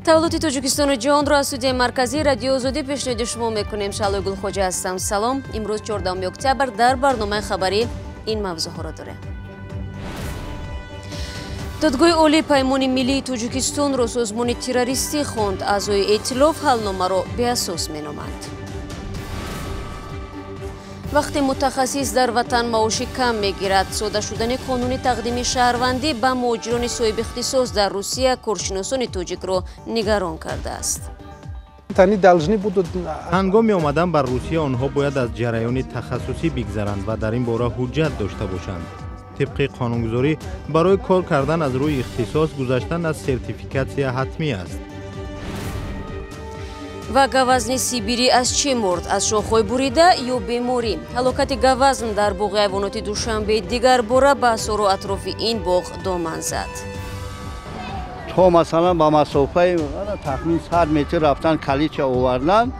فعالیت تاجیکستان جهان را از سودی مرکزی رادیو آزادی پیشنهاد شما میکنیم. شالوی گلخوجه هستم. سلام. امروز 14 اکتبر در برنامه خبری این موضوع را داره. دادگاه عالی پیمان ملی تاجیکستان را سازمان تروریستی خواند. اعضای ائتلاف حلنامه را بی‌اساس مینامند. وقتی متخصص در وطن معاش کم میگیرد، ساده شدن قانون تقدیمی شهروندی به مهاجران صاحب اختصاص در روسیه کارشناسان تاجیک را نگران کرده است. هنگام آمدن بر روسیه آنها باید از جریان تخصصی بگذرند و در این باره حجت داشته باشند. طبق قانونگذاری برای کار کردن از روی اختصاص گذشتن از سرتیفیکاسیا حتمی است. و گوازنی سیبیری از چه مرد؟ از شاخهای بریده یا بیماری؟ هلاکت گوازن در باغ ҳайвоноти Душанбе دیگر باره به آثار و اطراف این باغ دامن زد. تا مثلا با مسافه تخمین 100 متر رفتن کلیچ آوردن.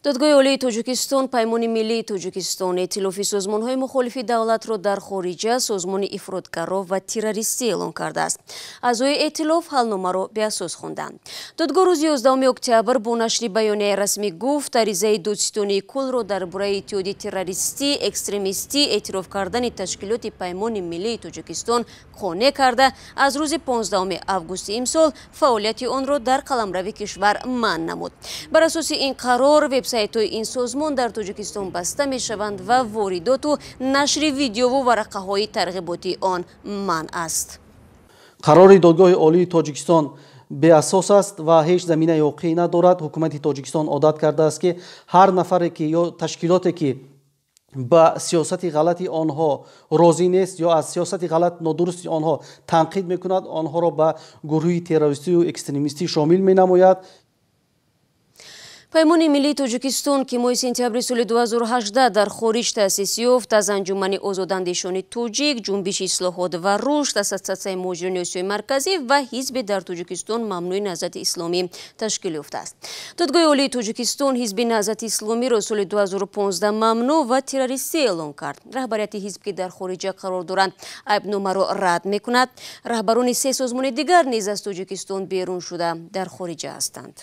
دادگاه عالی تاجیکستان پیمان ملی تاجیکستان اعتلافی سازمان‌های مخالف دولت را در خارجه سازمان افراطگرا و تروریستی اعلام کرده است. اعضای ائتلاف حلنامه را بی‌اساس خواندند. دادگاه روز 11 اکتبر با نشر بیانیه رسمی گفت عریضه دادستانی کل را درباره اتحاد تروریستی اکستریمیستی اعتراف کردن تشکیلات پیمان ملی تاجیکستان قانع کرده از روز 15 اوگوست امسال فعالیت آن را در قلمرو کشور منع نمود. بر اساس این قرار وبسایت‌های این سازمان در تاجیکستان بسته می‌شوند و واردات و نشر ویدیو و ورقه‌های ترغیباتی آن منع است. قرار دادگاه عالی تاجیکستان بی‌اساس است و هیچ زمینه واقعی ندارد. حکومت تاجیکستان عادت کرده است که هر نفری که یا تشکیلاتی که با سیاست غلطی آنها راضی نیست یا از سیاست غلط نادرستی آنها تنقید می‌کند، آنها را به گروه تروریستی و اکستریمیستی شامل می‌نماید. پیمان ملی تاجیکستان که ماه سپتامبر سال 2018 در خارج تأسیس یافت از انجمن آزاداندیشان تاجیک، جنبش اصلاحات و رشد، اساسیاسیون مهاجران آسیای مرکزی و حزب در تاجیکستان ممنوع نهضت اسلامی تشکیل یافته است. دادگاه عالی تاجیکستان حزب نهضت اسلامی را سال 2015 ممنوع و تروریستی اعلام کرد. رهبریت حزب که در خارج قرار دارند ایبنامه را رد می‌کند. رهبران سه سازمان دیگر نیز از تاجیکستان بیرون شده در خارج هستند.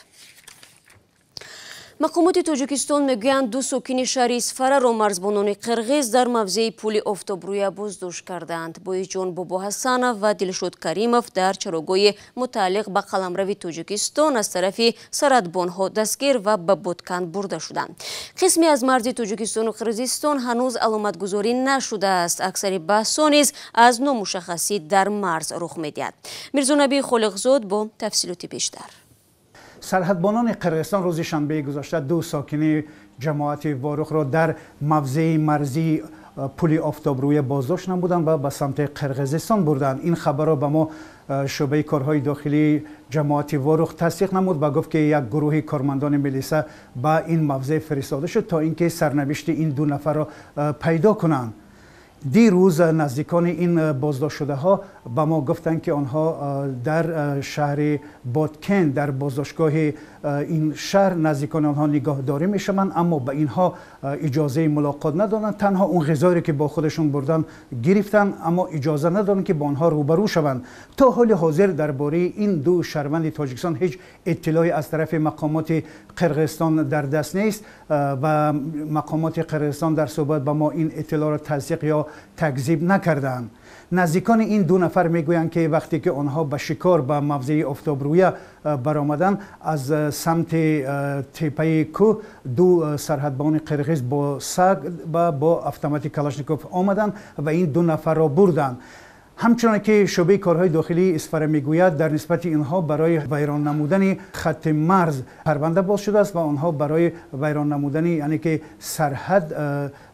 مقامات تاجیکستان میگویند دو ساکن شهر اسفره را مرزبانان قرغیز در موضع پل آفتابرویه بازداشت کردند. بایجان بابا حسنов و دلشود کریمов در چراگاه متعلق به قلمرو تاجیکستان از طرف سرحدبانها دستگیر و به بادکن برده شدند. قسمی از مرز تاجیکستان و قرغیزستان هنوز علامت گذاری نشده است. اکثر بحث‌ها نیز از نامشخصی در مرز رخ می‌دهد. میرزانبی خالقزاد با تفصیلات بیشتر. سرحدبانان قرغیزستان روز شنبه گذشته دو ساکن جماعت واروخ را در موضع مرزی پل آفتابرویه بازداشت نمودند و به سمت قرغیزستان بردند. این خبر را به ما شعبه کارهای داخلی جماعت واروخ تصدیق نمود و گفت که یک گروه کارمندان ملیسا به این موضع فرستاده شد تا اینکه سرنوشت این دو نفر را پیدا کنند. دیروز نزدیکان این بازداشت شده ها با ما گفتند که آنها در شهر بادکن در بازداشتگاه این شهر نزدیکان آنها نگهداری میشوند، اما به اینها اجازه ملاقات ندادند. تنها اون غذایی که با خودشون بردن گرفتن، اما اجازه ندادند که با آنها روبرو شوند. تا حال حاضر درباره این دو شهروند تاجیکستان هیچ اطلاعی از طرف مقامات قرغیزستان در دست نیست و مقامات قرغیزستان در صحبت با ما این اطلاع را تصدیق یا تکذیب نکردند. نزدیکان این دو نفر میگویند که وقتی که آنها به شکار به موضع آفتابرویه برآمدند، از سمت تپه کوه دو سرحدبان قرغیز با سگ و با اتومات کلاشنیکوف آمدند و این دو نفر را بردند. همچنان که شعبه کارهای داخلی اسفره میگوید در نسبت اینها برای ویران نمودن خط مرز پرونده باز شده است و آنها برای ویران نمودن یعنی که سرحد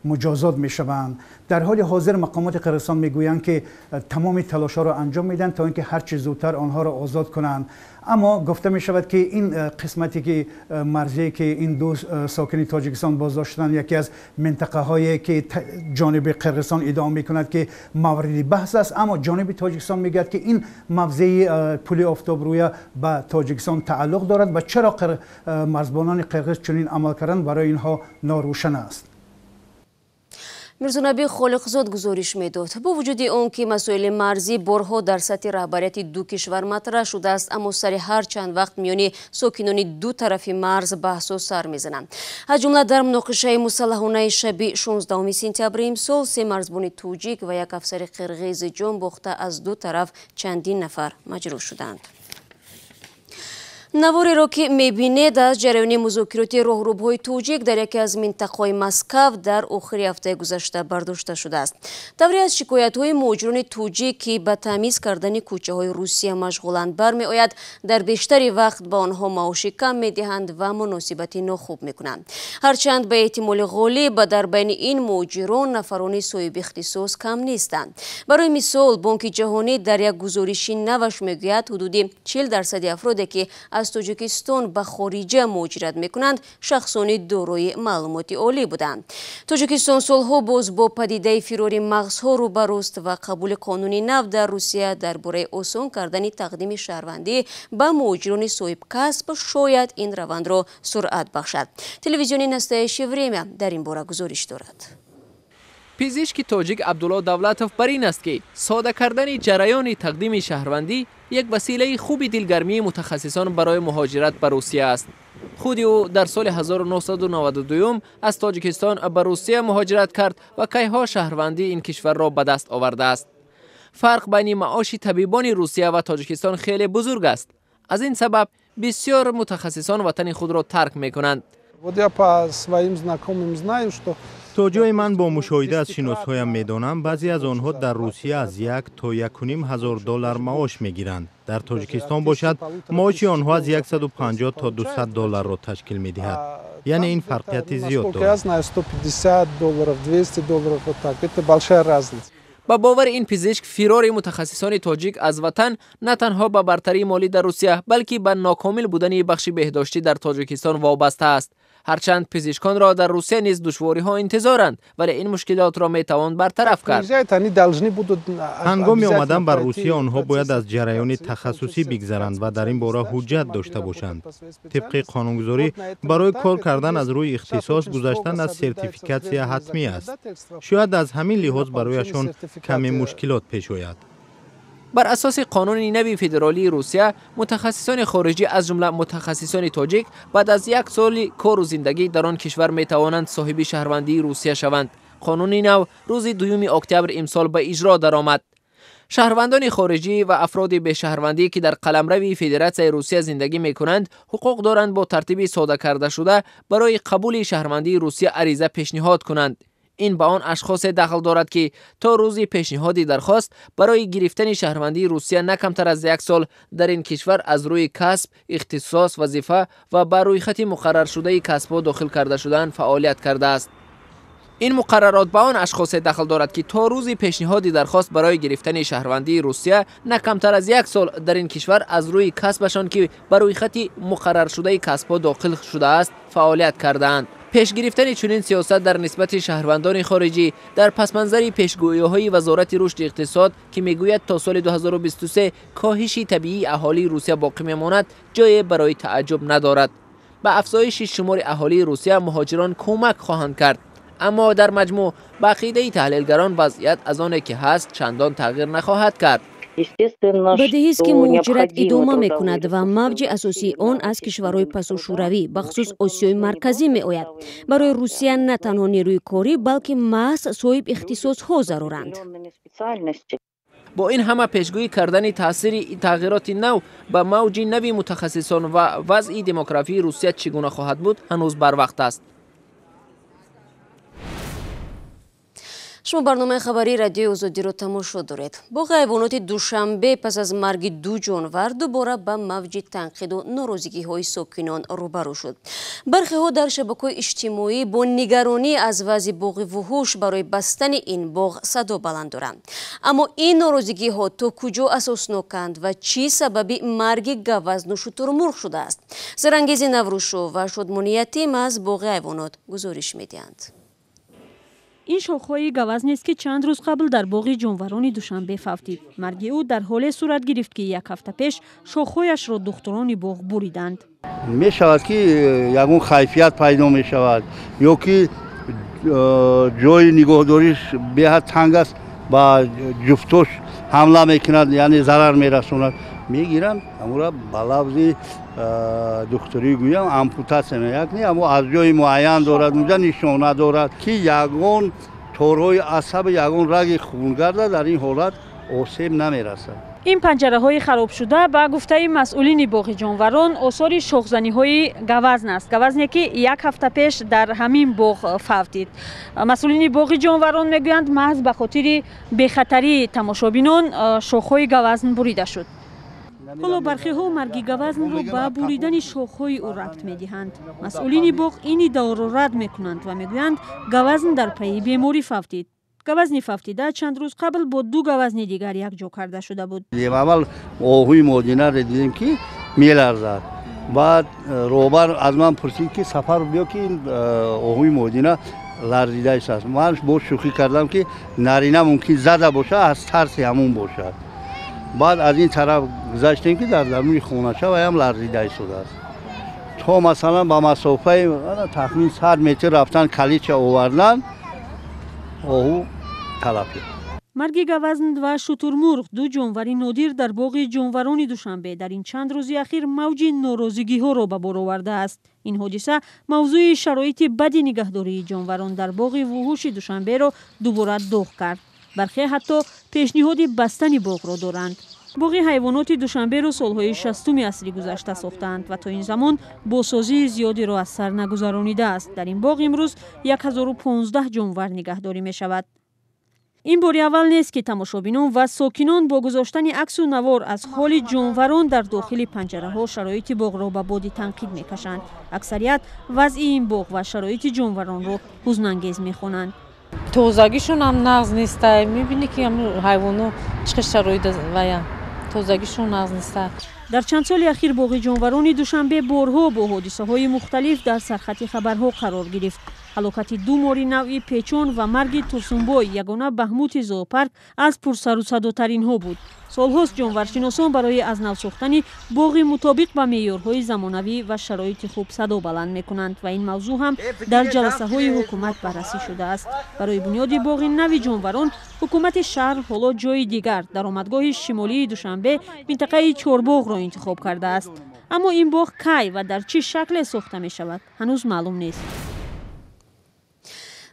مجازات میشوند. در حال حاضر مقامات قرغیزستان میگویند که تمام تلاش‌ها را انجام میدن تا اینکه هر چه زودتر آنها را آزاد کنند. اما گفته می شود که این قسمتی که مرزی که این دو ساکن تاجیکستان بازداشت شدند یکی از منطقه هایی که جانب قرغیزستان ادعا می کند که مورد بحث است، اما جانب تاجیکستان میگوید که این موضع پل آفتابرویه به تاجیکستان تعلق دارد و چرا مرزبانان قرغیز چنین عمل کردند برای اینها ناروشن است. мирзонаби холиқзод гузориш медод. бо вуҷуди он ки масоили марзӣ борҳо дар сатҳи раҳбарияти ду кишвар матраҳ шудааст, аммо сари ҳар чанд вақт миёни сокинони ду тарафи марз баҳсо сар мезананд. аз ҷумла дар муноқишаи мусаллаҳонаи шаби 16 сентябри имсол 3 марзбони тоҷик ва як афсари қирғиз ҷон бохта аз ду тараф чандин нафар маҷрӯҳ шуданд. навореро ки мебинед аз ҷараёни музокироти роҳрӯбҳои тоҷик дар яке аз минтақаҳои Москав дар охири ҳафтаи гузашта бардошта шудааст. давре аз шикоятҳои муҳоҷирони тоҷик ки ба таъмиз кардани кӯчаҳои Русия машғуланд бармеояд, дар бештари вақт ба онҳо маоши кам медиҳанд ва муносибати нохуб мекунанд. ҳарчанд ба эҳтимоли ғолиб дар байни ин муҳоҷирон нафарони соҳиби ихтисос кам нестанд. барои мисол, бонки ҷаҳонӣ дар як гузориши наваш мегӯяд, ҳудуди 40% афроде ки از تاجیکستان به خارجه مهاجرت میکنند شخصانی دارای معلومات عالی بودند. تاجیکستان سالها باز با پدیده فرار مغزها روبروست و قبول قانونی نو در روسیه درباره آسان کردن تقدیم شهروندی به مهاجران صاحب کسب شاید این روند را سرعت بخشد. تلویزیون نستایش وریمه در این باره گزارش دارد. پزشک تاجیک عبدالله دولتوف بر این است که ساده کردن جریان تقدیم شهروندی یک وسیله خوبی دلگرمی متخصصان برای مهاجرت به روسیه است. خود او در سال 1992 از تاجیکستان به روسیه مهاجرت کرد و کیها شهروندی این کشور را به دست آورده است. فرق بین معاش طبیبان روسیه و تاجیکستان خیلی بزرگ است. از این سبب بسیار متخصصان وطن خود را ترک میکنند. تا جای من با مشاهده از شناسهایم میدانم بعضی از آنها در روسیه از 1 تا 1.5 هزار دلار معاش میگیرند. در تاجیکستان باشد معاش آنها از 150 تا 200 دلار را تشکیل میدهد. یعنی این فرقیت زیاد دارد. با باور این پزشک فرار متخصصان تاجیک از وطن نه تنها به برتری مالی در روسیه بلکه به ناکامل بودن بخش بهداشتی در تاجیکستان وابسته است. هرچند پزشکان را در روسیه نیز دشواری ها انتظارند ولی این مشکلات را می توان برطرف کرد. هنگامی آمدن بر روسیه آنها باید از جریان تخصصی بگذرند و در این باره حجت داشته باشند. طبق قانونگذاری برای کار کردن از روی اختصاص گذشتن از سرتیفیکاسیا حتمی است. شاید از همین لحاظ برایشان کمی مشکلات پیش آید. بر اساس قانون نوی فدرالی روسیه متخصصان خارجی از جمله متخصصان تاجیک بعد از 1 سال کار و زندگی در آن کشور می توانند صاحب شهروندی روسیه شوند. قانون نو روز 2 اکتبر امسال به اجرا درآمد. شهروندان خارجی و افراد به شهروندی که در قلمرو فدراسیون روسیه زندگی می کنند حقوق دارند با ترتیب ساده کرده شده برای قبول شهروندی روسیه عریضه پیشنهاد کنند. این به آن اشخاص دخل دارد که تا روز پیشنهادی درخواست برای گرفتن شهروندی روسیه نه کمتر از 1 سال در این کشور از روی کسب، اختصاص، وظیفه و بر روی خط مقرر شده کسب‌ها داخل کرده شدن فعالیت کرده است. این مقررات به آن اشخاص دخل دارد که تا روز پیشنهادی درخواست برای گرفتن شهروندی روسیه نه کمتر از 1 سال در این کشور از روی کسبشان که بر روی خط مقرر شده کسب‌ها داخل شده است فعالیت کردند. پیش گرفتن چنین سیاست در نسبت شهروندان خارجی در پسمنظر پیشگویی‌های وزارت رشد اقتصاد که میگوید تا سال 2023 کاهش طبیعی اهالی روسیه باقی میماند جای برای تعجب ندارد. به افزایش شمار اهالی روسیه مهاجران کمک خواهند کرد. اما در مجموع به عقیده تحلیلگران وضعیت از آنی که هست چندان تغییر نخواهد کرد. بدیهی است که مهاجرت ادامه میکند و موج اساسی آن از کشورهای پساشوروی بخصوص آسیای مرکزی می آید. برای روسیه نه تنها نیروی کاری بلکه محض صاحب اختصاص ها ضرورند. با این همه پیشگویی کردن تاثیر تغییرات نو به موج نوی متخصصان و وضع دموگرافی روسیه چگونه خواهد بود هنوز بر وقت است. شما برنامه خبری رادیو آزادی را تماشا دارید. باغ ҳайвоноти душанбе پس از مرگ 2 جانور دوباره به موج تنقید و ناراضگی های ساکنان روبرو شد. برخی ها در شبکه‌های اجتماعی با نگرانی از وضع باغ وحوش برای بستن این باغ صدا بلند دارند. اما این ناراضگی ها تا کجا اساسناکند و چی سبب مرگ گوزن و شترمرغ شده است؟ زرانگیز نوروشو و شادمانیتی از باغ حیوانات گزارش می‌دهند. این شاخه‌های گوزنی است که چند روز قبل در باغ جانوران دوشنبه فوتید. مرگ او در حال صورت گرفت که 1 هفته پیش شاخه‌اش را دختران باغ بریدند. می‌شود که یگون خیفیت پیدا می‌شود یا که ҷои нигоҳдориш беҳад танг аст ба ҷуфтош ҳамла мекунад, яъне зарар мерасонад. мегиранд амура ба лафзи духтурӣ гӯям ампутатсия меяк не амо аз ҷои муайян дорад унҷа нишона дорад ки ягон торҳои асаби ягон раги хунгарда дар ин ҳолат осеб намерасад. این پنجره های خراب شده به گفته مسئولین باغ جانوران آثار شاخزنی های گوزن است. گوزنی که یک هفته پیش در همین باغ فوتید. مسئولین باغ جانوران میگویند محض به خاطر بخطری تماشابینان شاخهای گوزن بریده شد. حالا برخی ها مرگی گوزن را به بریدن شاخهای او ربط میدهند. مسئولین باغ این ادعا را رد میکنند و میگویند گوزن در پی بیماری فوتید. گوزنی فوتیده چند روز قبل با دو گوزن دیگر یک جا کرده شده بود. اول آهوی مادینه را دیدیم که میلرزد. بعد روبر از من پرسید که سفر بیا که آهوی مادینه لرزیده است. من با شوخی کردم که نارینه ممکن زده باشه از ترس همون باشد. بعد از این طرف گذشتیم که در درون خونه و هم لرزیده شده است. تا مثلا با مسافه تخمین 100 متر رفتن کلیچ آوردن آهو تلافی. مرگ گوزن و شترمرغ دو جانور نادر در باغ جانوران دوشنبه در این چند روز اخیر موج ناراضگی ها را به بار آورده است. این حادثه موضوع شرایط بد نگهداری جانوران در باغ وحوش دوشنبه را دوباره داغ کرد. برخی حتی پیشنهاد بستن باغ را دارند. باغ ҳайвоноти душанбе ро солҳои 60 асри гузашта сохтанд ва то ин замон босозии зиёде ро аз сар нагузаронида аст. дар ин боғ имрӯз 1015 ҷонвар нигаҳдорӣ мешавад. ин бори аввал нест ки тамошобинон ва сокинон бо гузоштани аксу навор аз ҳоли ҷонварон дар дохили панҷараҳо шароити боғро ба боди танқид мекашанд. аксарият вазъи ин боғ ва шароити ҷонваронро ҳузнангез мехонанд. тозагишон ҳам нағз неста. мебинӣ ки ҳайвоно чӣ қадр шароити вая тозагишон нағз неста. дар чанд соли ахир боғи ҷонварони душанбе борҳо бо ҳодисаҳои мухталиф дар сархати хабарҳо қарор гирифт. ҳалокати ду мори навъи печон ва марги турсунбой ягона баҳмути зоопарк аз пурсарусадотаринҳо буд. солҳост ҷонваршиносон барои аз нав сохтани боғи мутобиқ ба меъёрҳои замонавӣ ва шароити хуб садо баланд мекунанд ва ин мавзӯъ ҳам дар ҷаласаҳои ҳукумат баррасӣ шудааст. барои бунёди боғи нави ҷонварон ҳукумати шаҳр ҳоло ҷои дигар даромадгоҳи шимолии душанбе минтақаи чорбоғро интихоб кардааст. аммо ин боғ кай ва дар чӣ шакле сохта мешавад ҳанӯз маълум нест.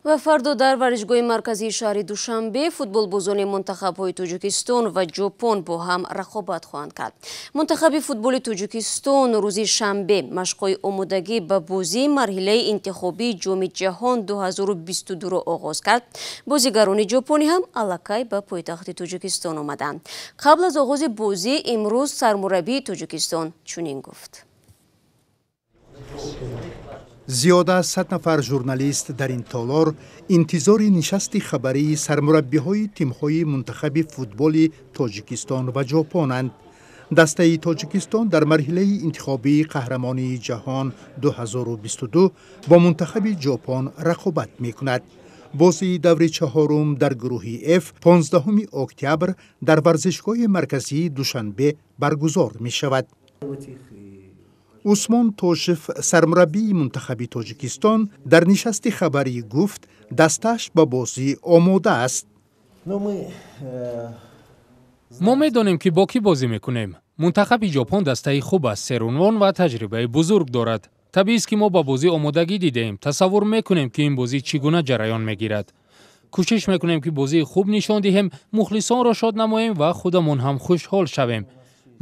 ва фардо дар варзишгоҳи марказии шаҳри душанбе футболбозони мунтахабҳои тоҷикистон ва ҷопон бо ҳам рақобат хоҳанд кард. мунтахаби футболи тоҷикистон рӯзи шанбе машқҳои омодагӣ ба бозии марҳилаи интихобии ҷоми ҷаҳон 2022-ро оғоз кард. бозигарони ҷопонӣ ҳам аллакай ба пойтахти тоҷикистон омаданд. қабл аз оғози бозӣ имрӯз сармураббии тоҷикистон чунин гуфт: зиёда аз 100 нафар журналист дар ин толор интизори нишасти хабарии сармураббиҳои тимҳои мунтахаби футболи тоҷикистон ва ҷопонанд. дастаи тоҷикистон дар марҳилаи интихобии қаҳрамонии ҷаҳон 2022 бо мунтахаби ҷопон рақобат мекунад. бозии даври чаҳорум дар гурӯҳи F 15 октябр дар варзишгоҳи марказии душанбе баргузор мешавад. усмон тошев сармураббии мунтахаби тоҷикистон дар нишасти хабарӣ гуфт дасташ ба бозӣ омода аст. мо медонем ки бо кӣ бозӣ мекунем. мунтахаби ҷопон дастаи хуб аст, серунвон ва таҷрибаи бузург дорад. табиист ки мо ба бозӣ омодагӣ дидем. тасаввур мекунем ки ин бозӣ чӣ гуна ҷараён мегирад. кӯшиш мекунем ки бозии хуб нишон диҳем, мухлисонро шод намоем ва худамон ҳам хушҳол шавем.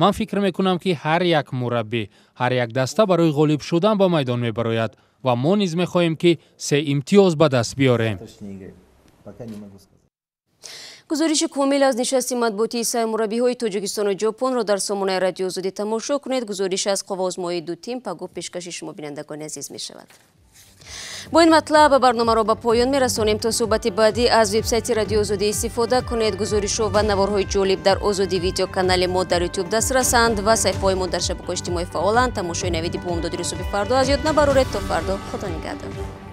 ман фикр мекунам ки ҳар як мураббӣ, ҳар як даста барои ғолиб шудан ба майдон мебарояд ва мо низ мехоҳем ки 3 имтиёз ба даст биёрем. гузориши комил аз нишасти матбуотии сармураббиҳои тоҷикистону ҷопонро дар сомонаи радиои озодӣ тамошо кунед. гузориш аз қовозмои ду тим пагу пешкаши шумо бинандагони азиз мешавад. бо ин матлаб барномаро ба поён мерасонем. то суҳбати баъдӣ аз вебсайти радиои озодӣ истифода кунед. гузоришҳо ва наворҳои ҷолиб дар озодӣ видео канали мо дар ютуб дастрасанд ва саҳифаҳои мо дар шабакаҳои иҷтимоӣ фаъоланд. тамошои навиди бомдодӣ рӯзҳои фардо аз ёд набароред. то фардо худо нигаҳдор.